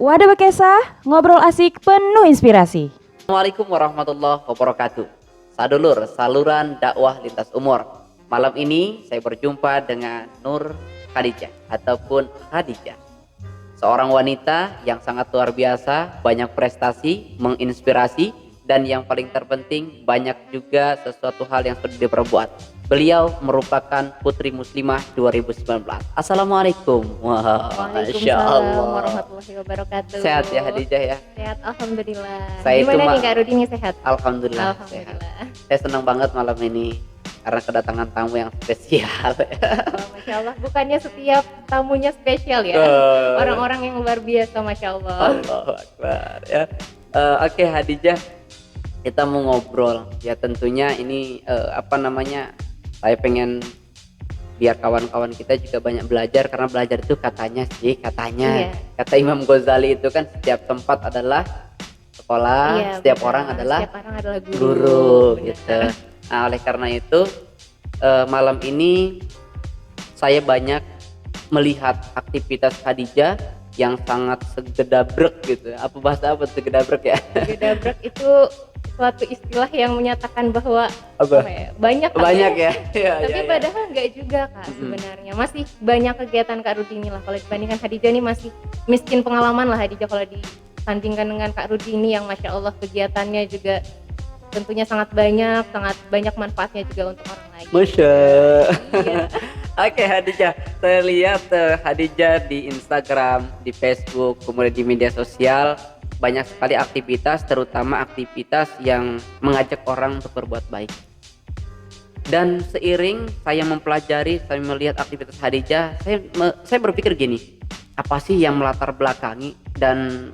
Wadah Bekesa, ngobrol asik penuh inspirasi. Assalamualaikum warahmatullahi wabarakatuh. Sadulur, saluran dakwah lintas umur. Malam ini saya berjumpa dengan Nur Khadijah ataupun Khadijah. Seorang wanita yang sangat luar biasa, banyak prestasi, menginspirasi, dan yang paling terpenting banyak juga sesuatu hal yang sudah diperbuat. Beliau merupakan Putri Muslimah 2019. Assalamualaikum. Wah, Masya Waalaikumsalam Allah. warahmatullahi wabarakatuh. Sehat ya Khadijah ya? Sehat, alhamdulillah. Saya itu, Gimana nih Kak Rudi, sehat? Alhamdulillah sehat. Alhamdulillah. Saya senang banget malam ini karena kedatangan tamu yang spesial. Oh, Masya Allah, bukannya setiap tamunya spesial ya? Orang-orang yang luar biasa, Masya Allah. Allahu Akbar ya. Oke Khadijah, kita mau ngobrol ya, tentunya ini saya pengen biar kawan-kawan kita juga banyak belajar, karena belajar itu katanya Iya. kata Imam Ghazali itu kan setiap tempat adalah sekolah, Iya, setiap benar. orang adalah Setiap orang adalah guru Benar. gitu. Nah, oleh karena itu malam ini saya banyak melihat aktivitas Khadijah yang sangat segedabrek gitu. Apa segedabrek ya? Gedabrek itu suatu istilah yang menyatakan bahwa Apa? banyak Banyak ya. Iya, Tapi iya, iya. padahal nggak juga Kak sebenarnya. Masih banyak kegiatan Kak Rudi ini lah. Kalau dibandingkan Khadijah ini masih miskin pengalaman lah Khadijah kalau disandingkan dengan Kak Rudi ini yang Masya Allah kegiatannya juga tentunya sangat banyak manfaatnya juga untuk orang lain. Masya. Iya. Oke Khadijah, saya lihat Khadijah di Instagram, di Facebook, kemudian di media sosial banyak sekali aktivitas, terutama aktivitas yang mengajak orang untuk berbuat baik. Dan seiring saya mempelajari, saya melihat aktivitas Khadijah, saya berpikir gini, apa sih yang melatar belakangi dan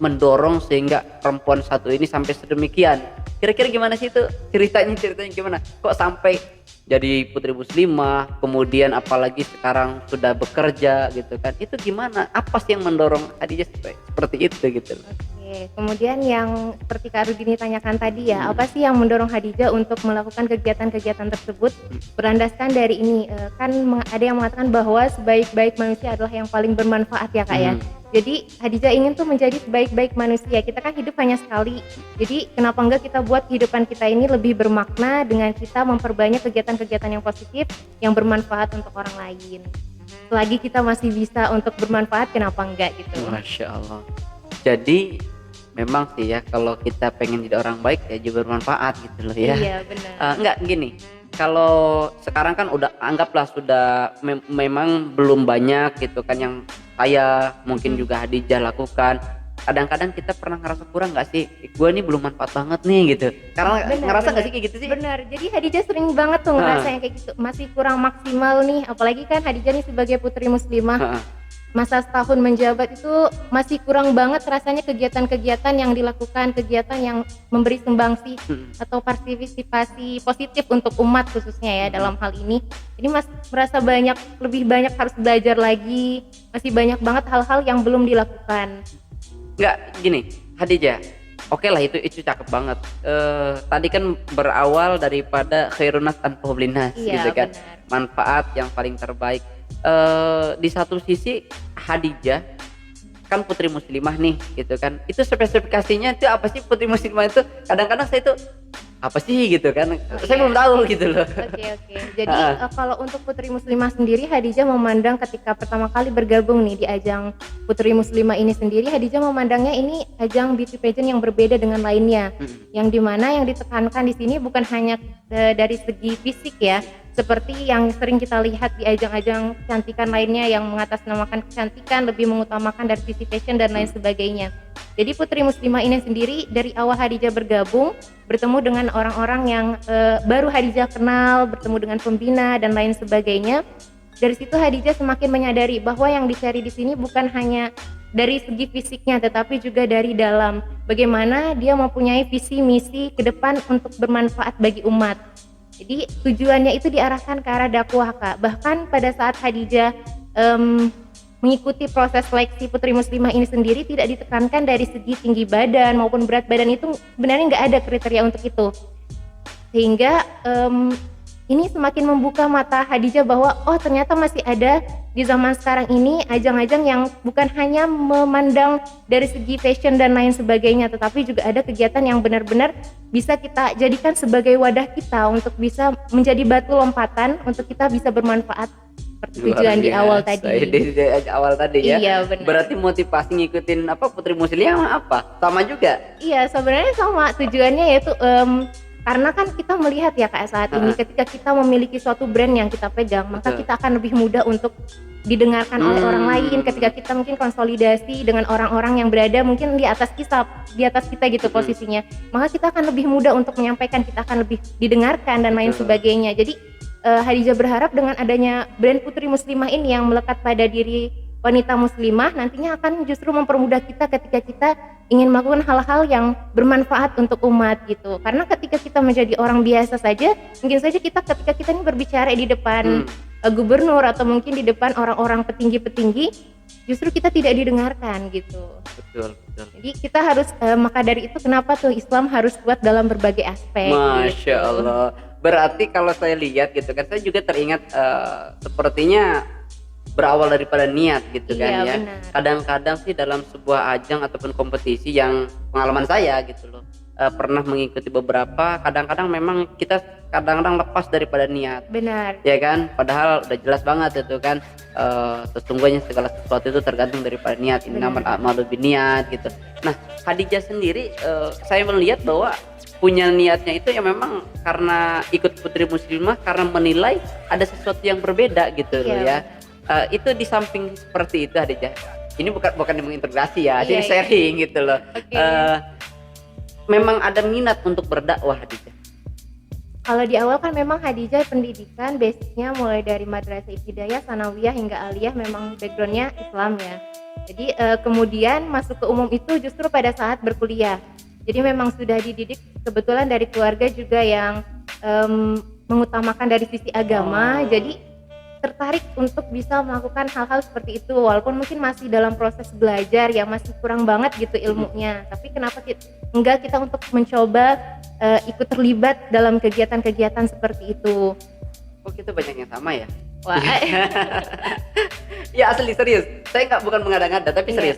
mendorong sehingga perempuan satu ini sampai sedemikian? Kira-kira gimana sih itu ceritanya gimana? Kok sampai jadi Putri Muslimah, kemudian apalagi sekarang sudah bekerja gitu kan? Itu gimana? Apa sih yang mendorong Khadijah seperti itu gitu? Oke, kemudian yang seperti Kak Rudini tanyakan tadi ya, apa sih yang mendorong Khadijah untuk melakukan kegiatan-kegiatan tersebut? Berlandaskan dari ini, kan ada yang mengatakan bahwa sebaik-baik manusia adalah yang paling bermanfaat ya Kak ya. Jadi Khadijah ingin tuh menjadi sebaik-baik manusia. Kita kan hidup hanya sekali. Jadi kenapa enggak kita buat kehidupan kita ini lebih bermakna dengan kita memperbanyak kegiatan-kegiatan yang positif yang bermanfaat untuk orang lain. Selagi kita masih bisa untuk bermanfaat, kenapa enggak gitu. Masya Allah. Jadi memang sih ya, kalau kita pengen jadi orang baik ya juga bermanfaat gitu loh ya. Iya benar. Enggak gini, kalau sekarang kan udah anggaplah sudah memang belum banyak gitu kan yang saya mungkin juga Khadijah lakukan. Kadang-kadang kita pernah ngerasa kurang nggak sih, gue ini belum manfaat banget nih gitu, karena ngerasa nggak sih kayak gitu sih? Benar, jadi Khadijah sering banget tuh ngerasa yang kayak gitu, masih kurang maksimal nih, apalagi kan Khadijah nih sebagai Putri Muslimah, masa setahun menjabat itu masih kurang banget rasanya kegiatan-kegiatan yang dilakukan, kegiatan yang memberi sumbangsi atau partisipasi positif untuk umat khususnya ya dalam hal ini. Jadi merasa lebih banyak harus belajar lagi, masih banyak banget hal-hal yang belum dilakukan. Nggak gini Khadijah, oke lah itu cakep banget. Tadi kan berawal daripada khairunas tanpa hublinas Iya, gitu kan, benar. manfaat yang paling terbaik. Di satu sisi Khadijah kan Putri Muslimah nih gitu kan, itu spesifikasinya itu apa sih Putri Muslimah itu? Kadang-kadang saya itu apa sih gitu kan, saya belum tahu gitu loh. Oke. Jadi kalau untuk Putri Muslimah sendiri, Khadijah memandang ketika pertama kali bergabung nih di ajang Putri Muslimah ini sendiri, Khadijah memandangnya ini ajang beauty pageant yang berbeda dengan lainnya. Yang dimana yang ditekankan di sini bukan hanya dari segi fisik ya, seperti yang sering kita lihat di ajang-ajang kecantikan lainnya yang mengatasnamakan kecantikan, lebih mengutamakan dari sisi fashion dan lain sebagainya. Jadi Putri Muslimah ini sendiri dari awal Khadijah bergabung, bertemu dengan orang-orang yang baru Khadijah kenal, bertemu dengan pembina dan lain sebagainya. Dari situ Khadijah semakin menyadari bahwa yang dicari di sini bukan hanya dari segi fisiknya, tetapi juga dari dalam. Bagaimana dia mempunyai visi misi ke depan untuk bermanfaat bagi umat. Jadi tujuannya itu diarahkan ke arah dakwah Kak. Bahkan pada saat Khadijah mengikuti proses seleksi Putri Muslimah ini sendiri tidak ditekankan dari segi tinggi badan maupun berat badan, itu sebenarnya nggak ada kriteria untuk itu. Sehingga ini semakin membuka mata Khadijah bahwa oh ternyata masih ada di zaman sekarang ini ajang-ajang yang bukan hanya memandang dari segi fashion dan lain sebagainya, tetapi juga ada kegiatan yang benar-benar bisa kita jadikan sebagai wadah kita untuk bisa menjadi batu lompatan untuk kita bisa bermanfaat seperti tujuan di awal tadi. Di awal tadi ya. Iya benar. Berarti motivasi ngikutin apa Putri Muslimah apa? Sama juga? Iya sebenarnya sama, tujuannya yaitu karena kan kita melihat ya Kak saat ini ketika kita memiliki suatu brand yang kita pegang, maka kita akan lebih mudah untuk didengarkan oleh orang lain ketika kita mungkin konsolidasi dengan orang-orang yang berada mungkin di atas kita gitu posisinya. Maka kita akan lebih mudah untuk menyampaikan, kita akan lebih didengarkan dan lain sebagainya. Jadi Khadijah berharap dengan adanya brand Putri Muslimah ini yang melekat pada diri wanita muslimah nantinya akan justru mempermudah kita ketika kita ingin melakukan hal-hal yang bermanfaat untuk umat gitu. Karena ketika kita menjadi orang biasa saja, mungkin saja ketika kita ini berbicara di depan gubernur atau mungkin di depan orang-orang petinggi-petinggi, justru kita tidak didengarkan gitu. Betul. Jadi kita harus maka dari itu kenapa tuh Islam harus kuat dalam berbagai aspek. Masya Allah. Berarti kalau saya lihat gitu kan, saya juga teringat sepertinya berawal daripada niat gitu kan ya. Benar. Kadang-kadang sih dalam sebuah ajang ataupun kompetisi yang pengalaman saya gitu loh, pernah mengikuti beberapa, kadang-kadang memang kita kadang-kadang lepas daripada niat. Benar. Ya kan, padahal udah jelas banget itu kan, sesungguhnya segala sesuatu itu tergantung daripada niat. Innamal a'malu binniyat gitu. Nah, Khadijah sendiri saya melihat bahwa punya niatnya itu ya memang karena ikut Putri Muslimah karena menilai ada sesuatu yang berbeda gitu loh ya. Itu di samping seperti itu Khadijah. Ini bukan mengintegrasi ya, jadi sharing gitu loh. Memang ada minat untuk berdakwah Khadijah. Kalau di awal kan memang Khadijah pendidikan basicnya mulai dari madrasah ibtidaiyah, sanawiyah hingga aliyah memang backgroundnya Islam ya. Jadi kemudian masuk ke umum itu justru pada saat berkuliah. Jadi memang sudah dididik kebetulan dari keluarga juga yang mengutamakan dari sisi agama. Jadi tertarik untuk bisa melakukan hal-hal seperti itu walaupun mungkin masih dalam proses belajar yang masih kurang banget gitu ilmunya. Tapi kenapa enggak kita untuk mencoba ikut terlibat dalam kegiatan-kegiatan seperti itu. Oh kita banyak yang sama ya? Wah. Ya asli serius, saya bukan mengada-ngada tapi serius.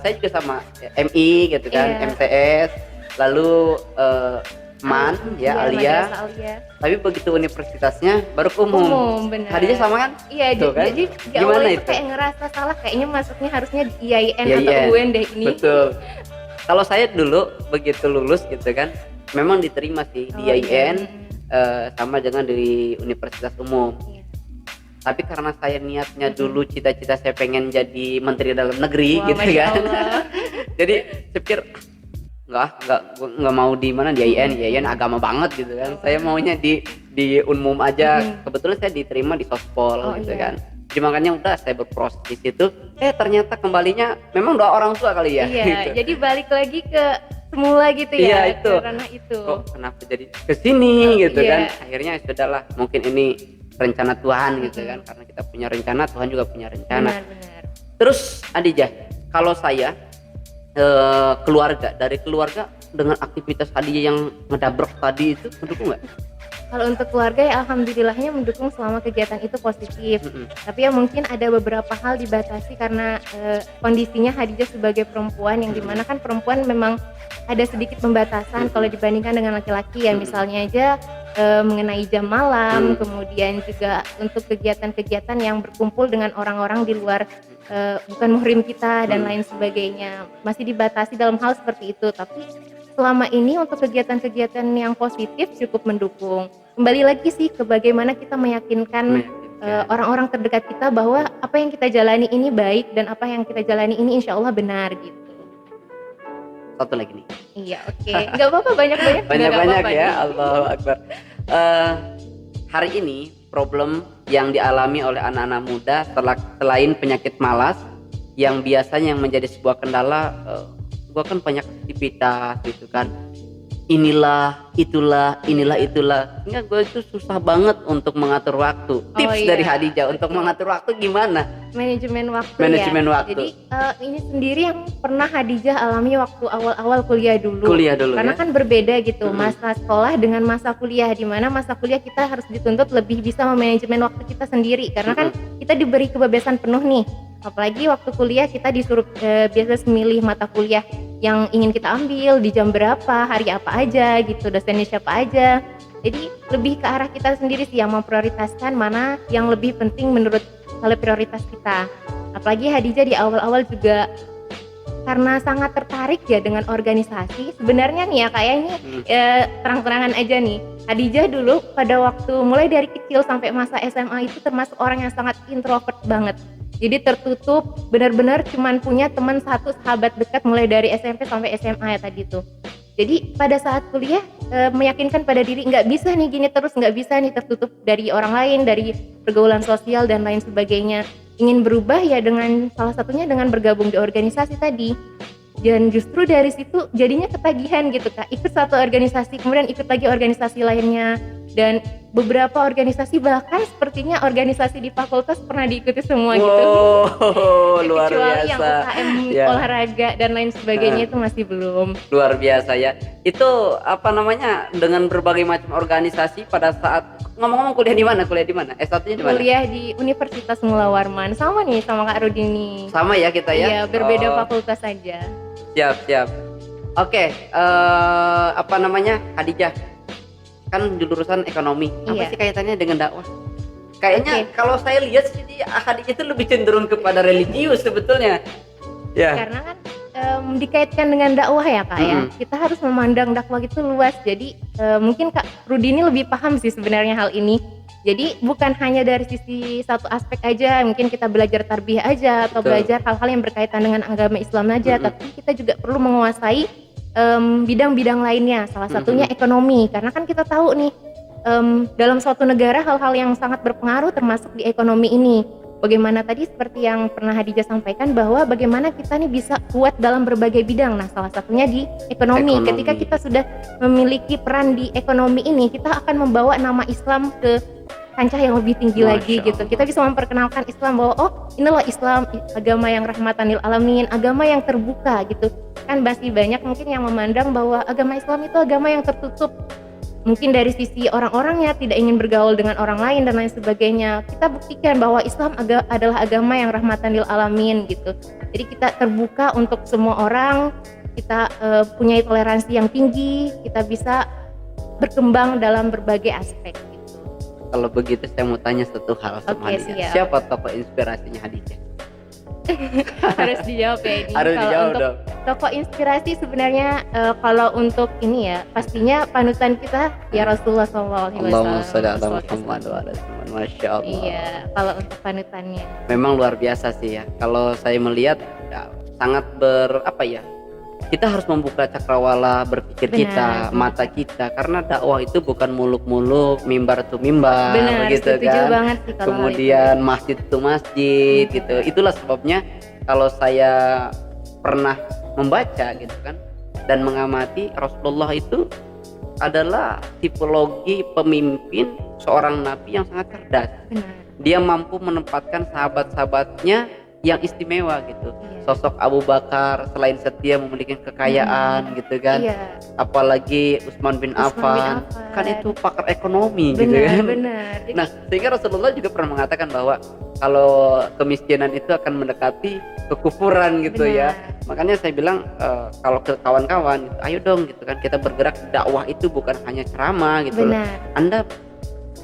Saya juga sama MI gitu kan, MTS, lalu MAN ya Alia. Tapi begitu universitasnya baru umum. Benar. Khadijah sama kan? Iya, kan? Jadi gimana itu kayak ngerasa salah, kayaknya masuknya harusnya di IAIN atau UN deh ini. Betul. Kalau saya dulu begitu lulus gitu kan, memang diterima sih di IAIN sama dengan di universitas umum. Tapi karena saya niatnya dulu cita-cita saya pengen jadi menteri dalam negeri gitu kan. Jadi saya pikir nggak mau di mana di IAIN agama banget gitu kan. Saya maunya di Unmum aja. Kebetulan saya diterima di Sospol gitu kan. Jadi makanya udah saya berproses di situ. Ternyata kembalinya memang doa orang tua kali ya. Iya. Gitu. Jadi balik lagi ke semula gitu ya. Iya itu. Karena itu. Kok kenapa jadi kesini gitu kan? Akhirnya sudahlah, mungkin ini rencana Tuhan gitu kan, karena kita punya rencana, Tuhan juga punya rencana. Benar. Terus Khadijah, kalau saya dari keluarga dengan aktivitas Khadijah yang ngedabrek tadi itu mendukung nggak? Kalau untuk keluarga ya alhamdulillahnya mendukung selama kegiatan itu positif. Tapi ya mungkin ada beberapa hal dibatasi karena kondisinya Khadijah sebagai perempuan yang dimana kan perempuan memang ada sedikit pembatasan kalau dibandingkan dengan laki-laki ya, misalnya aja mengenai jam malam, kemudian juga untuk kegiatan-kegiatan yang berkumpul dengan orang-orang di luar bukan muhrim kita dan lain sebagainya masih dibatasi dalam hal seperti itu. Tapi selama ini untuk kegiatan-kegiatan yang positif cukup mendukung. Kembali lagi sih ke bagaimana kita meyakinkan orang-orang terdekat kita bahwa apa yang kita jalani ini baik dan apa yang kita jalani ini insya Allah benar gitu. Satu lagi nih. Iya, oke. Nggak apa-apa, banyak-banyak ya. Allahu Akbar. Hari ini problem yang dialami oleh anak-anak muda selain penyakit malas yang biasanya yang menjadi sebuah kendala, gua kan banyak aktivitas gitu kan. inilah itulah. Enggak, gue itu susah banget untuk mengatur waktu. Tips iya. dari Hadijah untuk mengatur waktu gimana? Manajemen waktu Manajemen ya. waktu. Jadi ini sendiri yang pernah Hadijah alami waktu awal-awal kuliah dulu. Karena Ya. kan berbeda gitu masa sekolah dengan masa kuliah, di mana masa kuliah kita harus dituntut lebih bisa memanajemen waktu kita sendiri karena kan kita diberi kebebasan penuh nih. Apalagi waktu kuliah kita disuruh biasa memilih mata kuliah yang ingin kita ambil di jam berapa, hari apa aja gitu, dosennya siapa aja. Jadi lebih ke arah kita sendiri sih yang memprioritaskan mana yang lebih penting menurut skala prioritas kita. Apalagi Hadijah di awal-awal juga karena sangat tertarik ya dengan organisasi. Sebenarnya nih ya kayaknya terang-terangan aja nih. Hadijah dulu pada waktu mulai dari kecil sampai masa SMA itu termasuk orang yang sangat introvert banget. Jadi tertutup, benar-benar cuman punya teman satu sahabat dekat mulai dari SMP sampai SMA ya tadi tuh. Jadi pada saat kuliah meyakinkan pada diri nggak bisa nih gini terus, nggak bisa nih tertutup dari orang lain, dari pergaulan sosial dan lain sebagainya. Ingin berubah ya dengan salah satunya dengan bergabung di organisasi tadi. Dan justru dari situ jadinya ketagihan gitu Kak, ikut satu organisasi kemudian ikut lagi organisasi lainnya, dan beberapa organisasi bahkan sepertinya organisasi di fakultas pernah diikuti semua gitu. Luar Kecuali biasa. yang UKM Ya. olahraga dan lain sebagainya itu masih belum. Luar biasa ya. Itu apa namanya, dengan berbagai macam organisasi pada saat ngomong-ngomong kuliah di mana? S1-nya di mana? Kuliah di Universitas Mula Warman, sama nih sama Kak Rudi nih. Sama ya kita ya. Iya, berbeda Oh, fakultas saja. Siap. Oke, apa namanya, Hadijah kan jurusan ekonomi. Apa Iya. sih kaitannya dengan dakwah? Kayaknya Oke. kalau saya lihat sih Hadijah itu lebih cenderung kepada religius sebetulnya. Ya. Karena kan dikaitkan dengan dakwah ya Kak ya. Mm-mm. Kita harus memandang dakwah itu luas. Jadi mungkin Kak Rudi ini lebih paham sih sebenarnya hal ini. Jadi bukan hanya dari sisi satu aspek aja, mungkin kita belajar tarbiyah aja atau Betul. belajar hal-hal yang berkaitan dengan agama Islam aja, tapi kita juga perlu menguasai bidang-bidang lainnya. Salah satunya ekonomi, karena kan kita tahu nih dalam suatu negara hal-hal yang sangat berpengaruh termasuk di ekonomi ini. Bagaimana tadi seperti yang pernah Hadijah sampaikan bahwa bagaimana kita nih bisa kuat dalam berbagai bidang. Nah, salah satunya di ekonomi. Ketika kita sudah memiliki peran di ekonomi ini, kita akan membawa nama Islam ke kancah yang lebih tinggi lagi gitu. Kita bisa memperkenalkan Islam bahwa oh inilah Islam, agama yang rahmatan lil alamin, agama yang terbuka gitu. Kan masih banyak mungkin yang memandang bahwa agama Islam itu agama yang tertutup. Mungkin dari sisi orang-orangnya tidak ingin bergaul dengan orang lain dan lain sebagainya. Kita buktikan bahwa Islam adalah agama yang rahmatan lil alamin gitu. Jadi kita terbuka untuk semua orang, kita punya toleransi yang tinggi, kita bisa berkembang dalam berbagai aspek. Kalau begitu saya mau tanya satu hal sama Oke, Hadijah. siap. Siapa tokoh inspirasinya Hadijah? Harus dijawab ya ini. Harus Kalau dijawab untuk dong. tokoh inspirasi sebenarnya kalau untuk ini ya pastinya panutan kita ya Rasulullah SAW. Allahumma sholli ala Muhammad wa ala Muhammad. Masya Allah. Iya, kalau untuk panutannya. Memang luar biasa sih ya. Kalau saya melihat ya, sangat kita harus membuka cakrawala berpikir Benar, kita, benar. mata kita, karena dakwah itu bukan muluk-muluk, mimbar itu mimbar, Benar, begitu setuju kan. banget sih kalau hal Kemudian masjid itu masjid, gitu. Itulah sebabnya kalau saya pernah membaca gitu kan dan mengamati, Rasulullah itu adalah tipologi pemimpin seorang nabi yang sangat cerdas. Benar. Dia mampu menempatkan sahabat-sahabatnya yang istimewa gitu. Iya. Sosok Abu Bakar selain setia memiliki kekayaan gitu kan. Iya. Apalagi Utsman bin Affan kan itu pakar ekonomi gitu Benar, kan. benar. Jadi, Nah, sehingga Rasulullah juga pernah mengatakan bahwa kalau kemiskinan itu akan mendekati kekufuran gitu ya. benar. Makanya saya bilang kalau ke kawan-kawan gitu, ayo dong gitu kan, kita bergerak. Dakwah itu bukan hanya ceramah gitu loh. Benar. Anda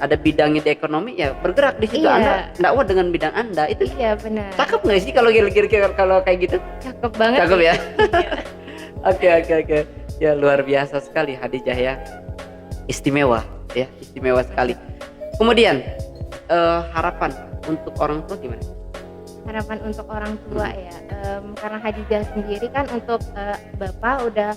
ada bidangnya di ekonomi ya bergerak di situ. Iya. Anda dakwah dengan bidang Anda itu. Iya, benar. Cakep nggak sih kalau kira-kira kalau kayak gitu? Cakep banget. Cakep sih. ya. Iya. Oke. Ya luar biasa sekali Hadijah ya. Istimewa ya, istimewa sekali. Kemudian harapan untuk orang tua gimana? Harapan untuk orang tua ya, karena Hadijah sendiri kan untuk bapak udah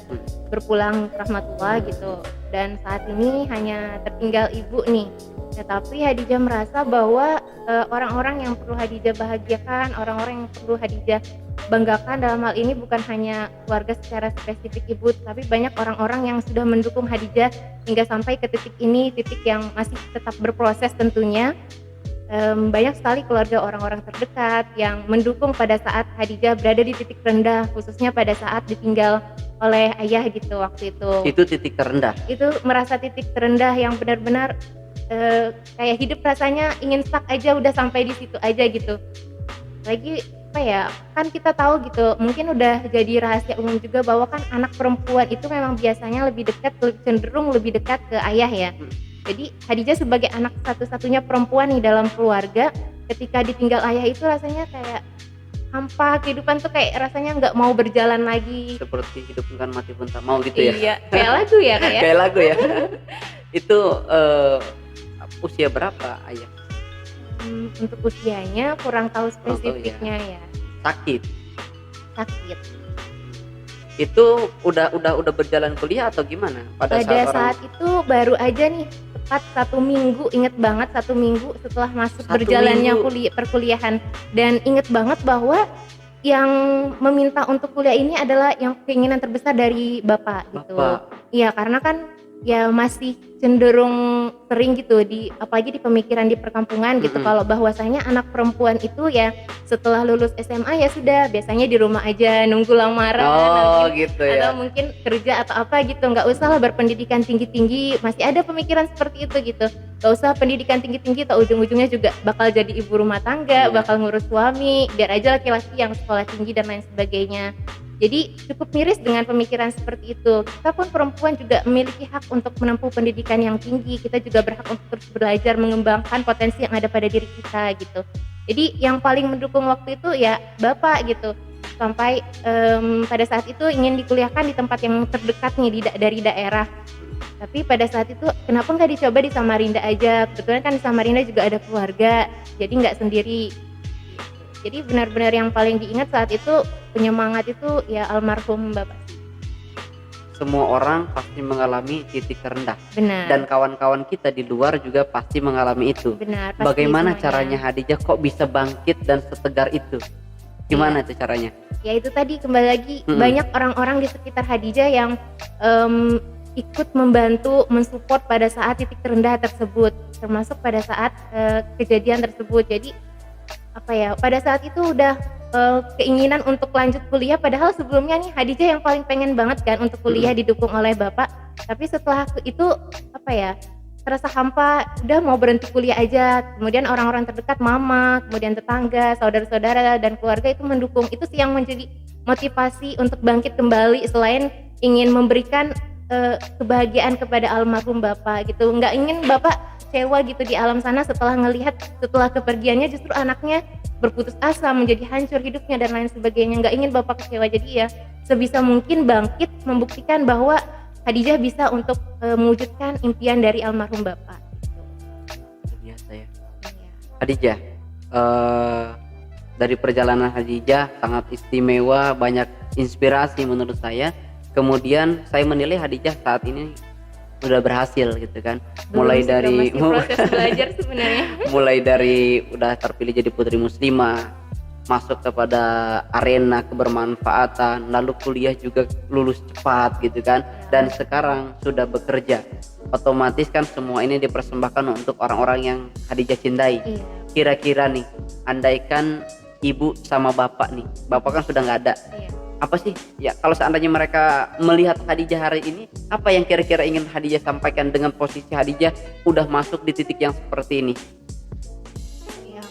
berpulang ke rahmatullah gitu, dan saat ini hanya tertinggal ibu nih. Tetapi Hadijah merasa bahwa orang-orang yang perlu Hadijah bahagiakan, orang-orang yang perlu Hadijah banggakan dalam hal ini bukan hanya keluarga secara spesifik ibu, tapi banyak orang-orang yang sudah mendukung Khadijah hingga sampai ke titik ini, titik yang masih tetap berproses tentunya. Banyak sekali keluarga orang-orang terdekat yang mendukung pada saat Khadijah berada di titik rendah, khususnya pada saat ditinggal oleh ayah gitu waktu itu. Itu titik terendah. Itu merasa titik terendah yang benar-benar kayak hidup rasanya ingin stuck aja, udah sampai di situ aja gitu. Lagi apa ya, kan kita tahu gitu, mungkin udah jadi rahasia umum juga bahwa kan anak perempuan itu memang biasanya lebih dekat, cenderung lebih dekat ke ayah ya. Jadi Khadijah sebagai anak satu-satunya perempuan nih dalam keluarga, ketika ditinggal ayah itu rasanya kayak hampa, kehidupan tuh kayak rasanya nggak mau berjalan lagi. Seperti hidup kan mati pun tak mau gitu ya. Iya, kayak lagu ya kayak. Kayak lagu ya. Itu usia berapa ayah? Untuk usianya kurang tahu Kurang tahu spesifiknya ya. Sakit. Itu udah berjalan kuliah atau gimana pada saat itu baru aja nih, tepat 1 minggu, inget banget 1 minggu setelah masuk berjalannya perkuliahan, dan inget banget bahwa yang meminta untuk kuliah ini adalah yang keinginan terbesar dari bapak gitu. Iya, karena kan ya masih cenderung sering gitu apalagi di pemikiran di perkampungan gitu, kalau bahwasanya anak perempuan itu ya setelah lulus SMA ya sudah, biasanya di rumah aja nunggu lamaran gitu ya. Atau mungkin kerja atau apa gitu, nggak usah lah berpendidikan tinggi-tinggi, masih ada pemikiran seperti itu gitu, nggak usah pendidikan tinggi-tinggi, atau ujung-ujungnya juga bakal jadi ibu rumah tangga, bakal ngurus suami, biar aja laki-laki yang sekolah tinggi dan lain sebagainya. Jadi cukup miris dengan pemikiran seperti itu. Kita pun perempuan juga memiliki hak untuk menempuh pendidikan yang tinggi. Kita juga berhak untuk terus belajar, mengembangkan potensi yang ada pada diri kita gitu. Jadi yang paling mendukung waktu itu ya bapak gitu. Sampai pada saat itu ingin dikuliahkan di tempat yang terdekat nih dari daerah. Tapi pada saat itu kenapa nggak dicoba di Samarinda aja? Kebetulan kan di Samarinda juga ada keluarga, jadi nggak sendiri. Jadi benar-benar yang paling diingat saat itu, penyemangat itu ya almarhum bapak. Semua orang pasti mengalami titik terendah. Benar. Dan kawan-kawan kita di luar juga pasti mengalami itu. Benar. Bagaimana semuanya. caranya Khadijah kok bisa bangkit dan setegar itu? Gimana itu caranya? Ya itu tadi, kembali lagi banyak orang-orang di sekitar Khadijah yang ikut membantu, mensupport pada saat titik terendah tersebut, termasuk pada saat kejadian tersebut. Jadi apa ya, pada saat itu udah keinginan untuk lanjut kuliah, padahal sebelumnya nih Khadijah yang paling pengen banget kan untuk kuliah, didukung oleh bapak. Tapi setelah itu apa ya, terasa hampa, udah mau berhenti kuliah aja. Kemudian orang-orang terdekat, mama, kemudian tetangga, saudara-saudara dan keluarga itu mendukung. Itu sih yang menjadi motivasi untuk bangkit kembali, selain ingin memberikan kebahagiaan kepada almarhum bapak gitu. Nggak ingin bapak kecewa gitu di alam sana setelah setelah kepergiannya justru anaknya berputus asa, menjadi hancur hidupnya dan lain sebagainya. Nggak ingin bapak kecewa, jadi ya sebisa mungkin bangkit, membuktikan bahwa Khadijah bisa untuk mewujudkan impian dari almarhum bapak. Biasa ya. Khadijah, dari perjalanan Khadijah sangat istimewa, banyak inspirasi menurut saya. Kemudian saya menilai Khadijah saat ini udah berhasil gitu kan. Mulai dari proses belajar sebenarnya. Mulai dari udah terpilih jadi putri muslimah, masuk kepada arena kebermanfaatan, lalu kuliah juga lulus cepat gitu kan, dan sekarang sudah bekerja. Otomatis kan semua ini dipersembahkan untuk orang-orang yang Khadijah cintai. Iya. Kira-kira nih, andaikan ibu sama bapak nih, bapak kan sudah nggak ada. Iya. Apa sih ya, kalau seandainya mereka melihat Khadijah hari ini, apa yang kira-kira ingin Khadijah sampaikan dengan posisi Khadijah udah masuk di titik yang seperti ini? Ya,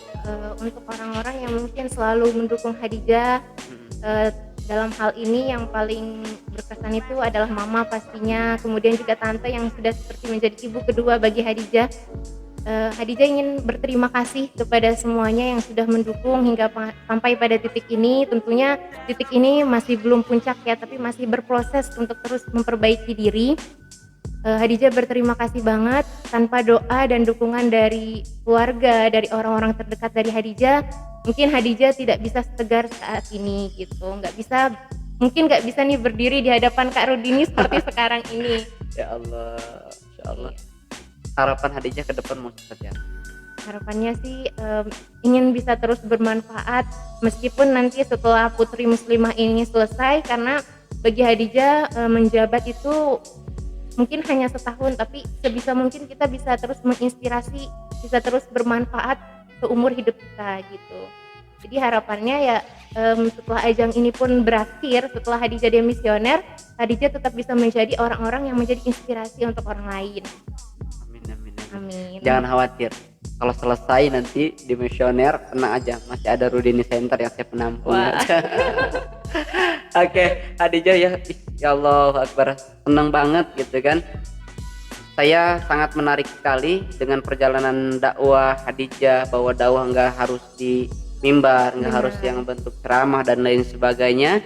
untuk orang-orang yang mungkin selalu mendukung Khadijah, dalam hal ini yang paling berkesan itu adalah mama pastinya, kemudian juga tante yang sudah seperti menjadi ibu kedua bagi Khadijah. Khadijah ingin berterima kasih kepada semuanya yang sudah mendukung hingga sampai pada titik ini. Tentunya titik ini masih belum puncak ya, tapi masih berproses untuk terus memperbaiki diri. Khadijah berterima kasih banget. Tanpa doa dan dukungan dari keluarga, dari orang-orang terdekat dari Khadijah, mungkin Khadijah tidak bisa setegar saat ini gitu. Mungkin nggak bisa nih berdiri di hadapan Kak Rudini seperti sekarang ini. Ya Allah, Insya Allah. Harapan Khadijah ke depan mau seperti apa? Harapannya sih ingin bisa terus bermanfaat meskipun nanti setelah Putri Muslimah ini selesai, karena bagi Hadijah menjabat itu mungkin hanya setahun, tapi sebisa mungkin kita bisa terus menginspirasi, bisa terus bermanfaat seumur hidup kita gitu. Jadi harapannya ya setelah ajang ini pun berakhir, setelah Hadijah dia misioner, Hadijah tetap bisa menjadi orang-orang yang menjadi inspirasi untuk orang lain. Amin, amin, amin. Amin. Jangan khawatir, kalau selesai nanti di misioner tenang aja, masih ada Rudini Center yang saya penampung. Oke, Hadijah ya Allah Akbar, senang banget gitu kan. Saya sangat menarik sekali dengan perjalanan dakwah Hadijah, bahwa dakwah nggak harus di mimbar, nggak harus yang bentuk ceramah dan lain sebagainya.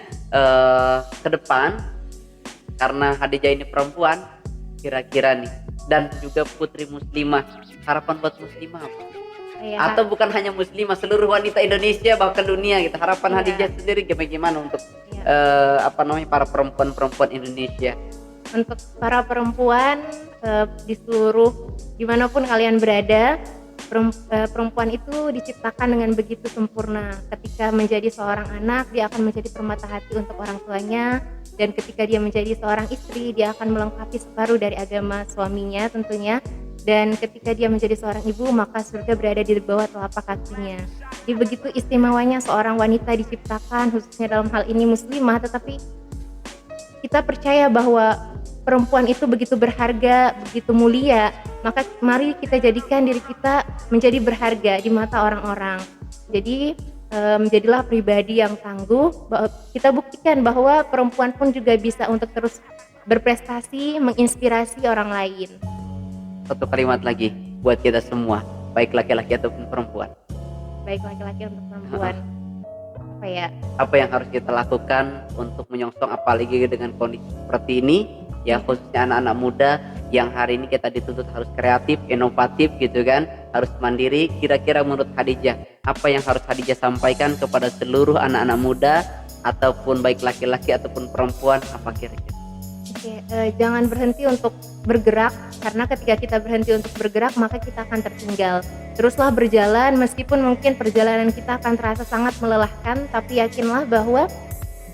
Ke depan, karena Hadijah ini perempuan, kira-kira nih, dan juga putri muslimah, harapan buat muslimah apa? Ya. Atau bukan hanya muslimah, seluruh wanita Indonesia bahkan dunia gitu, harapan Ya. Hadijah sendiri gimana untuk para perempuan Indonesia? Untuk para perempuan di seluruh dimanapun kalian berada, perempuan itu diciptakan dengan begitu sempurna. Ketika menjadi seorang anak, dia akan menjadi permata hati untuk orang tuanya, dan ketika dia menjadi seorang istri, dia akan melengkapi separuh dari agama suaminya tentunya, dan ketika dia menjadi seorang ibu, maka surga berada di bawah telapak kakinya. Jadi begitu istimewanya seorang wanita diciptakan, khususnya dalam hal ini muslimah, tetapi kita percaya bahwa perempuan itu begitu berharga, begitu mulia, maka mari kita jadikan diri kita menjadi berharga di mata orang-orang. Jadi menjadilah pribadi yang tangguh, kita buktikan bahwa perempuan pun juga bisa untuk terus berprestasi, menginspirasi orang lain. Satu kalimat lagi buat kita semua, baik laki-laki ataupun perempuan. Baik laki-laki untuk perempuan. Apa yang harus kita lakukan untuk menyongsong, apalagi dengan kondisi seperti ini? Ya, khususnya anak-anak muda yang hari ini kita dituntut harus kreatif, inovatif gitu kan, harus mandiri. Kira-kira menurut Hadijah, apa yang harus Hadijah sampaikan kepada seluruh anak-anak muda, ataupun baik laki-laki ataupun perempuan, apa kira-kira? Jangan berhenti untuk bergerak, karena ketika kita berhenti untuk bergerak maka kita akan tertinggal. Teruslah berjalan, meskipun mungkin perjalanan kita akan terasa sangat melelahkan, tapi yakinlah bahwa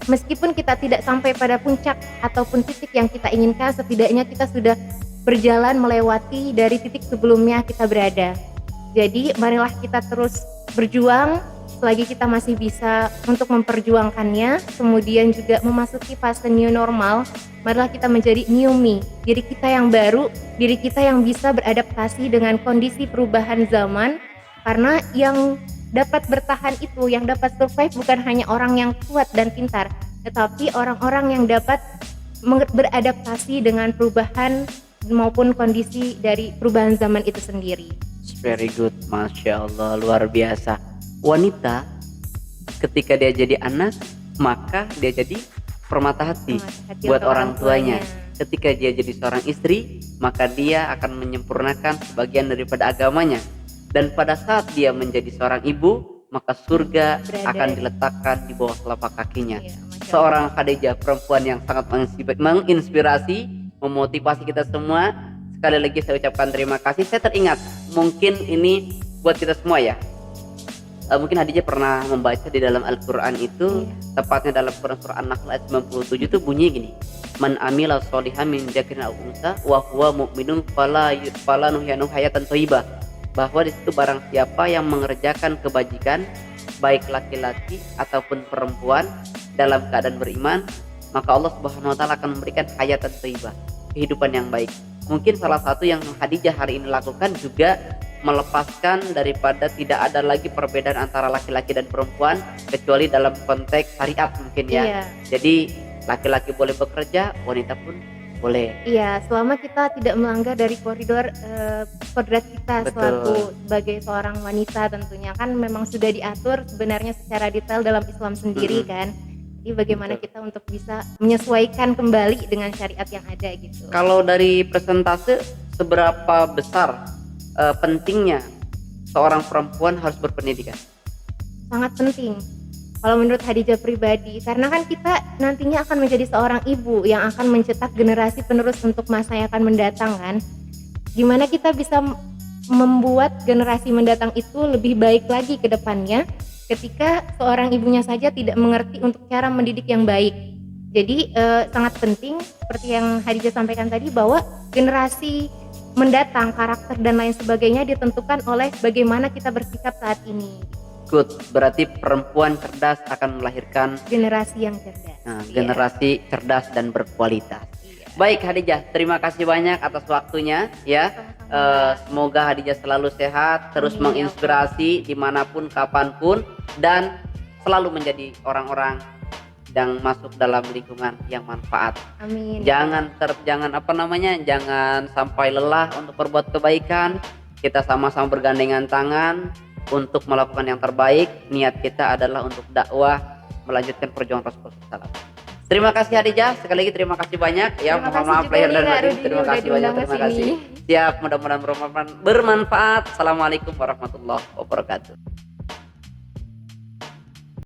meskipun kita tidak sampai pada puncak ataupun titik yang kita inginkan, setidaknya kita sudah berjalan melewati dari titik sebelumnya kita berada. Jadi marilah kita terus berjuang selagi kita masih bisa untuk memperjuangkannya. Kemudian juga memasuki fase new normal, marilah kita menjadi new me, diri kita yang baru, diri kita yang bisa beradaptasi dengan kondisi perubahan zaman. Karena yang dapat bertahan itu, yang dapat survive bukan hanya orang yang kuat dan pintar, tetapi orang-orang yang dapat beradaptasi dengan perubahan maupun kondisi dari perubahan zaman itu sendiri. Very good, Masya Allah, luar biasa. Wanita ketika dia jadi anak, maka dia jadi permata hati buat orang tuanya. Ketika dia jadi seorang istri, maka dia akan menyempurnakan sebagian daripada agamanya. Dan pada saat dia menjadi seorang ibu, maka surga akan diletakkan di bawah telapak kakinya. Seorang Hadijah, perempuan yang sangat menginspirasi, memotivasi kita semua. Sekali lagi saya ucapkan terima kasih. Saya teringat, mungkin ini buat kita semua ya. Mungkin Hadijah pernah membaca di dalam Al-Quran itu, tepatnya dalam Quran surah An-Nahl ayat 97 itu bunyi gini: Man amila sholihan min dzakarin aw unsa wa huwa mu'minun fala nuhyanu hayatan thayyibah. Bahwa di situ barang siapa yang mengerjakan kebajikan, baik laki-laki ataupun perempuan, dalam keadaan beriman, maka Allah Subhanahu wa taala akan memberikan hayatan thayyibah, kehidupan yang baik. Mungkin salah satu yang Hadijah hari ini lakukan juga melepaskan daripada tidak ada lagi perbedaan antara laki-laki dan perempuan, kecuali dalam konteks syariat mungkin ya. Jadi laki-laki boleh bekerja, wanita pun boleh. Iya, selama kita tidak melanggar dari koridor kodrat kita. Betul. Selaku sebagai seorang wanita tentunya kan memang sudah diatur sebenarnya secara detail dalam Islam sendiri kan. Jadi bagaimana kita untuk bisa menyesuaikan kembali dengan syariat yang ada gitu. Kalau dari persentase, seberapa besar pentingnya seorang perempuan harus berpendidikan? Sangat penting. Kalau menurut Hadijah pribadi, karena kan kita nantinya akan menjadi seorang ibu yang akan mencetak generasi penerus untuk masa yang akan mendatang kan. Gimana kita bisa membuat generasi mendatang itu lebih baik lagi ke depannya ketika seorang ibunya saja tidak mengerti untuk cara mendidik yang baik. Jadi sangat penting seperti yang Hadijah sampaikan tadi bahwa generasi mendatang, karakter dan lain sebagainya ditentukan oleh bagaimana kita bersikap saat ini. Good, berarti perempuan cerdas akan melahirkan Generasi yang cerdas. generasi cerdas dan berkualitas. Iya. Baik Hadijah, terima kasih banyak atas waktunya ya. Semoga Hadijah selalu sehat, terus Amin, ya menginspirasi dimanapun, kapanpun, dan selalu menjadi orang-orang yang masuk dalam lingkungan yang manfaat. Amin. Jangan sampai lelah untuk berbuat kebaikan. Kita sama-sama bergandengan tangan untuk melakukan yang terbaik. Niat kita adalah untuk dakwah, melanjutkan perjuangan Rasulullah SAW. Terima kasih Hadijah, sekali lagi terima kasih banyak ya. Mohon maaf lahir dan batin. Terima kasih banyak, terima kasih. Siap, mudah-mudahan bermanfaat. Assalamualaikum warahmatullahi wabarakatuh.